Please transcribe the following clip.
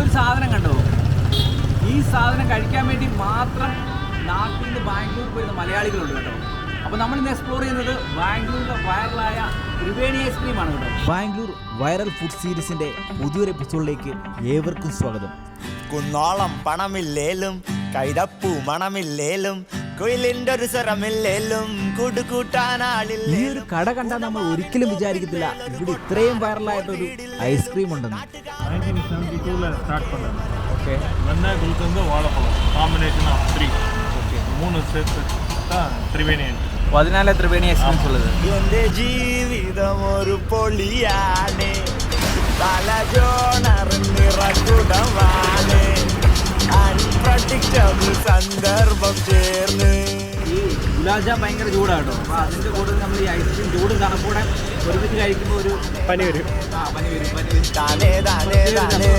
ഇതൊരു സാധനം കണ്ടോ? ഈ സാധനം കഴിക്കാൻ വേണ്ടി മാത്രം നാട്ടിൽ നിന്ന് ബാംഗ്ലൂർ പോയിരുന്ന മലയാളികളുണ്ട് കേട്ടോ. അപ്പോൾ നമ്മളിന്ന് എക്സ്പ്ലോർ ചെയ്യുന്നത് ബാംഗ്ലൂരിലെ വൈറലായ ത്രിവേണി ഐസ്ക്രീമാണ് കേട്ടോ. ബാംഗ്ലൂർ വൈറൽ ഫുഡ് സീരീസിൻ്റെ പുതിയൊരു എപ്പിസോഡിലേക്ക് ഏവർക്കും സ്വാഗതം. കുന്നോളം പണമില്ലേലും കൈതപ്പൂ മണമില്ലേലും കുയിലിൻ്റെ ഒരു സ്വരമില്ലേലും കൂടുകൂട്ടാനാളില്ല. ഈ ഒരു കട കണ്ടാൽ നമ്മൾ ഒരിക്കലും വിചാരിക്കത്തില്ല ഇവിടെ ഇത്രയും വൈറലായിട്ടൊരു ഐസ്ക്രീം ഉണ്ടെന്ന്. 1972 ஸ்டார்ட் பண்ணாங்க. ഓക്കെ, வெண்ணெய் குளுக்கந்து வாழைப்பழம் காம்பினேஷன் ஆஃப் 3. ஓகே, 3 சேர்த்து தான் ത്രിവേണി. 14 ത്രിവേണി ഐസ്ക്രീംസ് ഉള്ളത്. എന്റെ ജീവിതം ഒരു പൊളിയാണ്, തലജോണറിറക്കുടമാണ്, അൺപ്രഡിക്റ്റബിൾ സന്ദർഭം ചേർന്ന്. ഈ ഗുലാബ് ജാം ഭയങ്കര ചൂടാണ് കേട്ടോ. അപ്പോൾ അതിൻ്റെ കൂടെ നമ്മൾ ഈ ഐസ്ക്രീം ചൂടും തണുപ്പൂടെ ഒരുമിച്ച് കഴിക്കുമ്പോൾ ഒരു പനി വരും. പനി വരും. താനേ താനേ താനേ